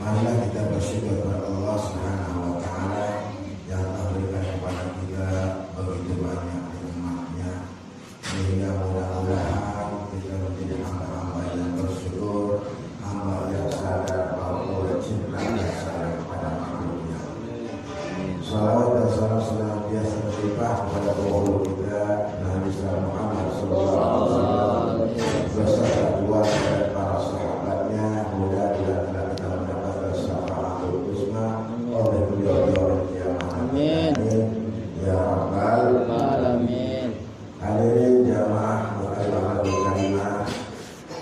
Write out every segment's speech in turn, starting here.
Marilah kita bersyukur kepada Allah Subhanahu wa taala yang telah berikan kepada kita begitu banyak nikmat-Nya, sehingga mudah-mudahan kita menjadi hamba-hamba yang bersyukur, hamba yang sadar bahwa cintanya sadar kepada makhluknya. Salawat dan salam senantiasa berlimpah kepada guru kita Nabi Muhammad sallallahu alaihi wasallam beserta keluarga dan para sahabatnya. Mudah-mudahan kita mendapatkan syafaatul husna oleh beliau di yaumil qiyamah. Amin. Ya rabbal alamin. Hadirin jamaah mukallafah kalimah,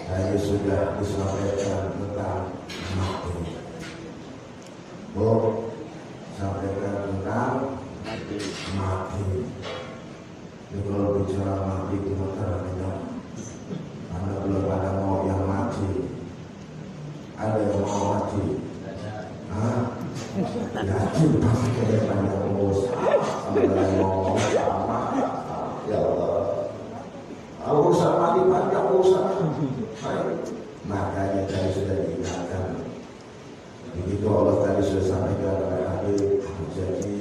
tadi sudah disampaikan tentang mati. Bu, sampaikan tentang mati. Jadi kalau bicara mati itu masalahnya, karena belum ada mau yang mati. Ada yang mau mati? Hah? Yakin pasti kayak banyak usaha. Ada yang mau sama. Ya Allah. Kalau usaha mati banyak usaha. Makanya tadi sudah diingatkan. Begitu Allah tadi sudah sampaikan kepada Habib, jadi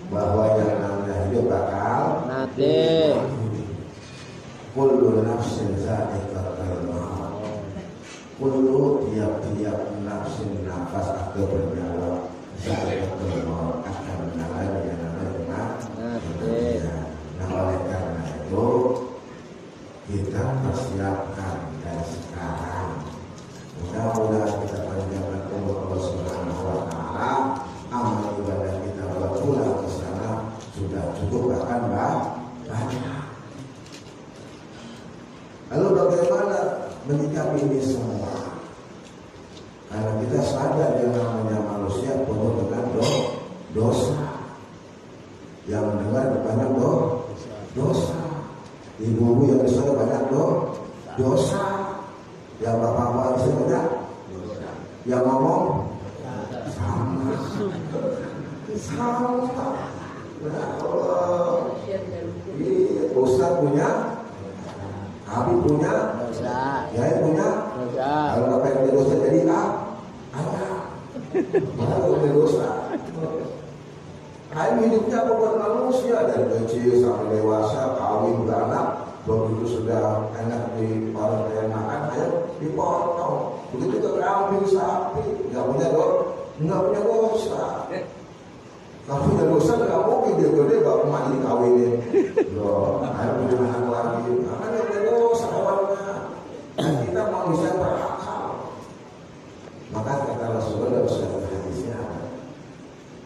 bahwa yang namanya hidup bakal mati. Kullu nafsin za'iqatul maut. Kullu tiap-tiap nafsin nafas atau bernyawa za'iqatul maut akan mengalami yang namanya mati. Nah oleh karena itu kita persiapkan dari sekarang. Mudah-mudahan kita panjangkan umur Allah Subhanahu wa taala. Amal ibadah kita buat pulang ke sana sudah cukup bahkan banyak. Lalu bagaimana menyikapi ini semua? Karena kita sadar yang namanya manusia penuh dengan dosa. Yang mendengar banyak dosa. Ibu-ibu yang di sana banyak dosa. Yang bapak-bapak di sana banyak dosa. Yang ngomong sama. Ya Allah. Ustaz punya, Habib punya dosa, Yai punya dosa. Kalau apa yang punya dosa jadi ada. Mana punya dosa? Kain hidupnya buat manusia dari kecil sampai dewasa, kawin beranak, begitu sudah enak di orang yang makan, ayo dipotong. Begitu ke kambing sapi, nggak punya dosa. Kalau punya dosa nggak mungkin dia gede bapak emak dikawinin. Loh, ayo punya anak lagi. Karena dia punya dosa awalnya. Kita manusia berakal. Maka kata Rasulullah dalam hadisnya,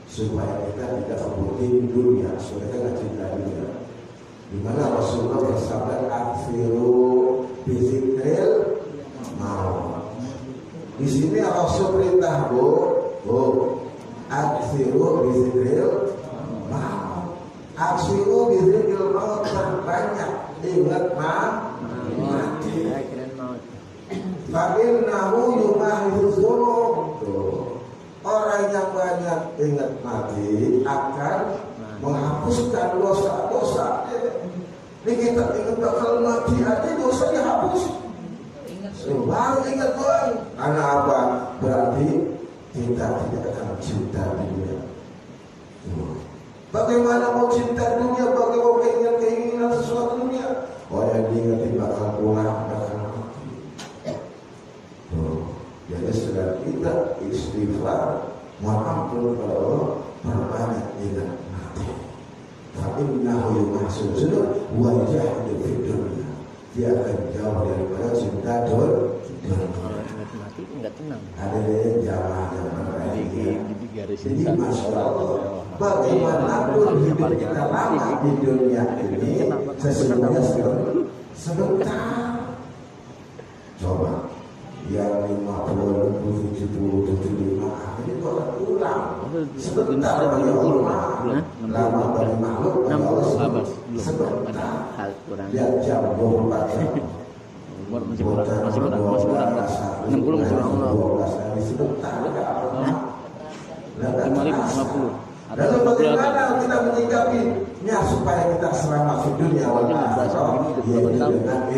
supaya kita tidak membuting dunia, supaya kita tidak cinta dunia. Di mana Rasulullah bersabda, "Aksiru bizikril maut." Di sini Rasul perintah aksiru bizikril maut. Aksiru bizikril maut, terbanyak ingat mati. Fa'innahu yumahhiz dzunub. Orang yang banyak ingat mati akan menghapuskan dosa-dosa. Ini kita ingat bakal mati aja dosa dihapus. Baru ingat Tuhan. Karena apa? Berarti kita tidak akan cinta dunia. Bagaimana mau cinta dunia? Bagaimana keinginan sesuatu dunia? Oh yang diingati bakal pulang, bakal mati. Jadi sedang kita istighfar, mohon ampun kepada Allah, perbanyak ingat mati. Tapi innahu yumahhiz dzunub wa yajhadu fid dunya. Dia akan jauh daripada cinta dunia. Mati enggak tenang. Ada jamaah yang berbahagia. Jadi masya Allah, bagaimanapun hidup kita lama di dunia ini, sesungguhnya sebentar. Coba yang 50, 60, 75 ini orang pulang sebentar bagi Allah, lama bagi makhluk bagi Allah sebentar. Lihat jam 24 jam. Masih kurang 60 masih kurang 12 sebentar. 50. Lalu bagaimana kita menyikapinya supaya kita selamat di dunia wal akhirah? Yaitu dengan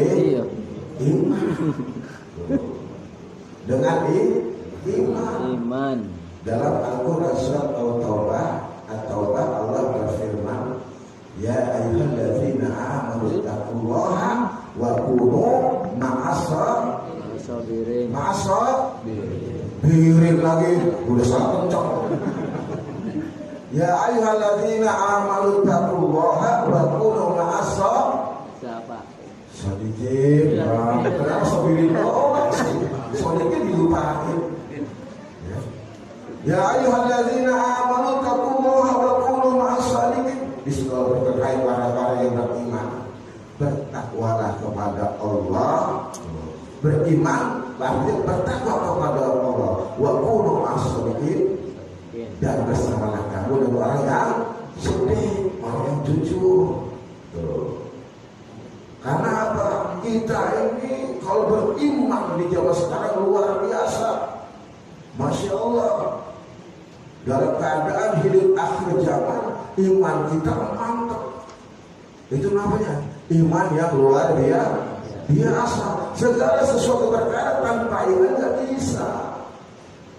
iman. Dengan iman. iman. Dalam Al-Quran surat At-Taubah Allah berfirman, ya ayyuhalladzina amanu taqullaha wa kunu Sabirin. birin lagi udah salah kencang. Ya ayyuhalladzina amanu taqullaha wa kunu Siapa? sedikit, kenapa sabirin? Sedikit dilupain. Ya ayyuhalladzina amanu taqullaha wa kunu ma'as-shadiqin. Bismillah, berkait para yang beriman, bertakwalah kepada Allah. Beriman berarti bertakwa kepada Allah. Wa kunu ma'as-shadiqin, dan bersamalah kamu dengan orang yang sedih, orang yang jujur. Karena apa? Kita ini kalau beriman di zaman sekarang luar biasa. Masya Allah. Dalam keadaan hidup akhir zaman, iman kita mantap. Itu namanya iman yang luar biasa. Segala sesuatu perkara tanpa iman tidak bisa.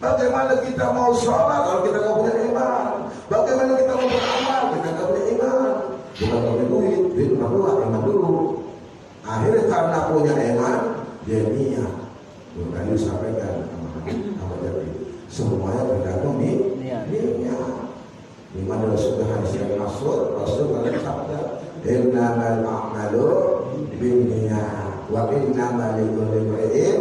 Bagaimana kita mau sholat kalau kita tidak punya iman? Bagaimana kita mau beramal kita tidak punya iman? Bukan punya duit perlu iman dulu. Akhirnya karena punya iman, dia niat. Tadi disampaikan sama jadi semuanya bergantung niat. Iman adalah sudah hadis yang maksud Rasul bersabda, innamal a'malu binniyat wa innamal likulli imri'in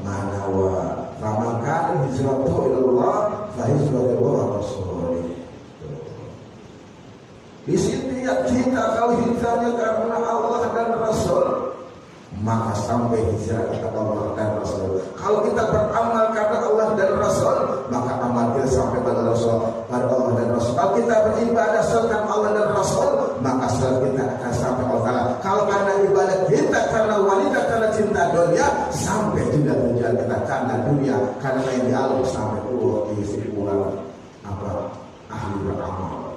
ma nawa. Faman kana hijratuhu ila Allah fa hijratuhu ila Rasul. Di sini kita kalau hijrahnya karena Allah dan Rasul, maka sampai hijrah kita Allah dan Rasul. Kalau kita beramal karena Allah dan Rasul, maka amal kita sampai pada Rasul, pada Allah dan Rasul. Kalau kita beribadah serta Allah dan Rasul, maka salat kita akan sampai Allah. Kalau karena ibadah kita karena wanita, karena cinta dunia, sampai tidak tujuan kita karena dunia, karena yang di alam sampai keluar di simpulan apa ahli beramal.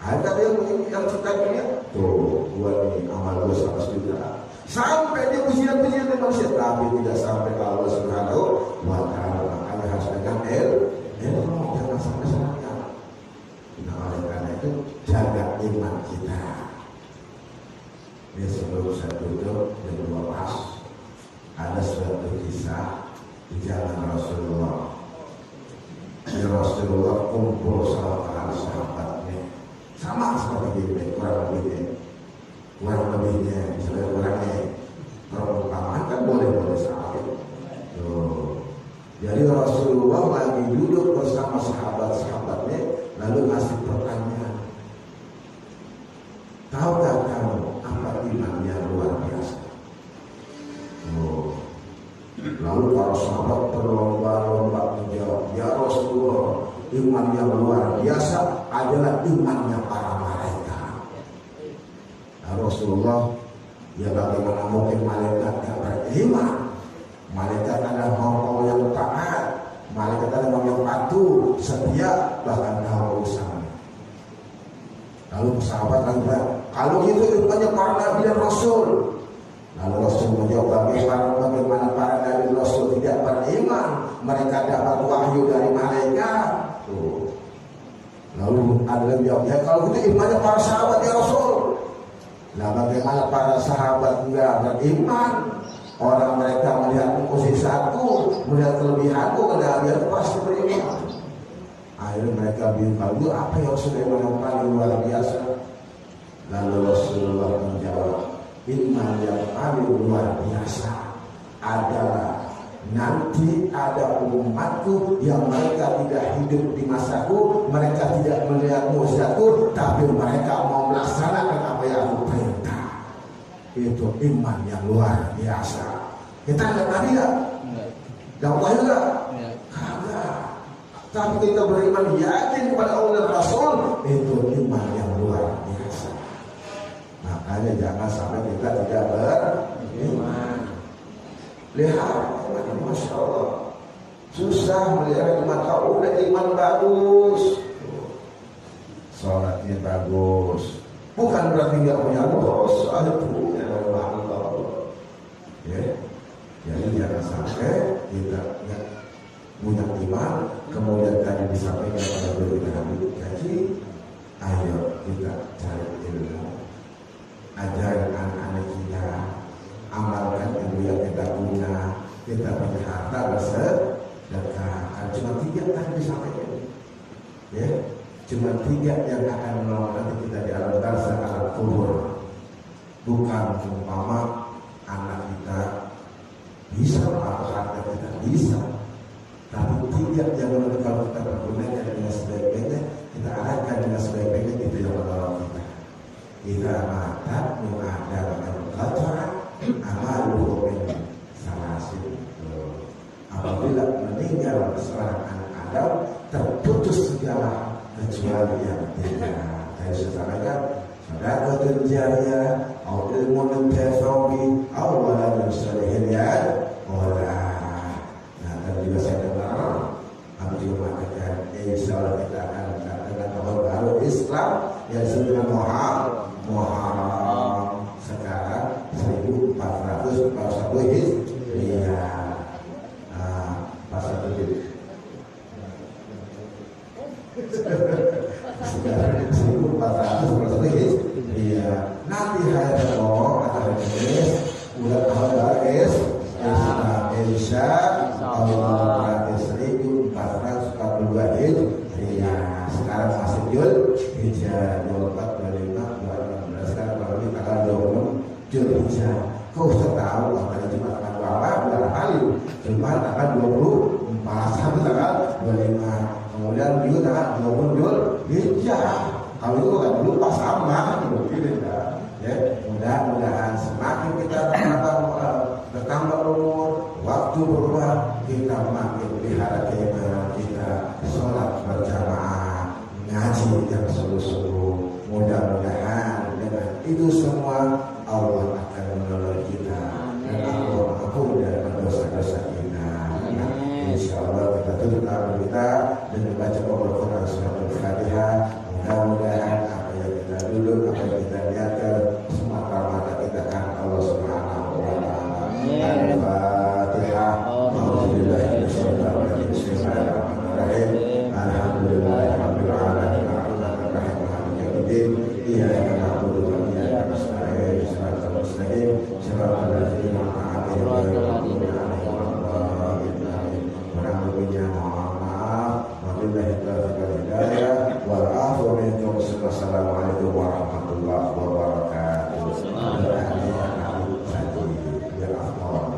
Ada yang cinta dunia, tuh buat ini amal gue 100 juta. Sampai di ujian-ujian manusia, tapi tidak sampai Allah Subhanahu wa Ta'ala. Makanya harus dengan ilmu, jangan sampai salah. Nah, oleh karena itu jaga iman kita. Ini sebelum saya tutup dan lepas, ada suatu kisah di zaman Rasulullah. Di Rasulullah kumpul sama para sahabatnya, sama seperti ini, kurang lebihnya, misalnya orangnya perumpamaan kan boleh sahabat. Jadi Rasulullah lagi duduk bersama sahabat-sahabatnya, lalu ngasih pertanyaan, tahukah kamu apa iman yang luar biasa? Lalu para sahabat berlomba-lomba menjawab, ya Rasulullah, iman yang luar biasa adalah imannya para malaikat. Rasulullah, ya bagaimana mungkin malaikat yang beriman? Malaikat adalah makhluk yang taat, malaikat adalah makhluk yang patuh, setia, bahkan tahu urusan. Lalu sahabat bilang, kalau itu imannya para nabi dan rasul. Lalu Rasul menjawab, bagaimana para nabi dan rasul tidak beriman? Mereka dapat wahyu dari malaikat. Lalu ada yang jawab, ya kalau itu imannya para sahabat ya Rasul. Nah, bagaimana para sahabat enggak beriman? Orang mereka melihat mukjizatku, melihat kelebihanku, kenabian pasti beriman. Akhirnya mereka bingung, apa yang sudah yang paling luar biasa? Lalu Rasulullah menjawab, iman yang paling luar biasa adalah nanti ada umatku yang mereka tidak hidup di masaku, mereka tidak melihat mukjizatku, tapi mereka mau melaksanakan apa yang aku perintah. Itu iman yang luar biasa. Kita lihat tadi ya, dapat juga, kagak. Tapi kita beriman yakin kepada Allah dan Rasul, itu iman yang luar biasa. Makanya jangan sampai kita tidak beriman. Lihat, Masya Allah, susah melihat iman. Kau udah iman bagus, sholatnya bagus, bukan berarti nggak punya dosa, ada punya Allah. Ya, jadi jangan sampai kita punya iman, kemudian tadi disampaikan pada guru Habib Haji, ayo kita cari ilmu, ajaran anak-anak kita, amalkan ilmu yang kita punya, kita punya harta bersedekah. Cuma 3 tadi disampaikan, ya, cuma 3 yang akan menolong nanti kita di alam barzakh, alam kubur. Bukan umpama anak kita bisa atau harta kita bisa, tapi 3 yang menurut kalau kita pergunakan dengan sebaik-baiknya, kita arahkan dengan sebaik-baiknya, itu yang menolong kita. Jika mata ada al-qatra amaluhu min salasin. Apabila meninggal seorang anak Adam, terputus segala kecuali yang 3. Saya sudah sampaikan, sedekah jariyah, atau ilmu mentafaubi, atau waladun salihin yad, Nah, tadi juga saya dengar Abu juga mengatakan, insya Allah kita akan mengatakan tahun baru Islam yang sudah Muharram sekarang 1441 Hijriah. Pasal 7 sekarang 1441 Hijriah. Nanti hari Rabu atau hari Kamis udah tahun baru Insya Allah 1442 Hijriah. Sekarang masih Zulhijjah 24, 25, 26. Sekarang baru di tanggal 20 Zulhijjah. Kau sudah tahu tanggal Jumat tanggal berapa kali? Jumat tanggal 24 sampai tanggal 25. Kemudian Minggu tanggal 20 Zulhijjah. Kalau itu kan lupa sama begini ya. Mudah-mudahan semakin kita bertambah umur, waktu berubah, kita makin pelihara keimanan kita, sholat berjamaah, ngaji yang sungguh-sungguh. Mudah-mudahan dengan itu semua Allah akan menolong kita dan Allah mengampuni dari dosa-dosa kita. Insya Allah kita tutup doa kita dengan baca Al-Quran surat Al-Fatihah. Mudah-mudahan apa yang kita duduk, apa yang kita lihatkan, semata-mata kita akan Allah Subhanahu wa Ta'ala. Al-Fatihah. Bismillahirrahmanirrahim. Alhamdulillahirabbil alamin. Arrahmanirrahim. Maliki yaumiddin. Iyyaka na'budu wa iyyaka nasta'in. Shiratal mustaqim. Shiratal ladzina an'amta 'alaihim ghairil maghdubi 'alaihim waladdallin. Mohon maaf. Wabillahi taufiq wal hidayah. Wal afu minkum. Wassalamualaikum warahmatullahi wabarakatuh. Ya Allah.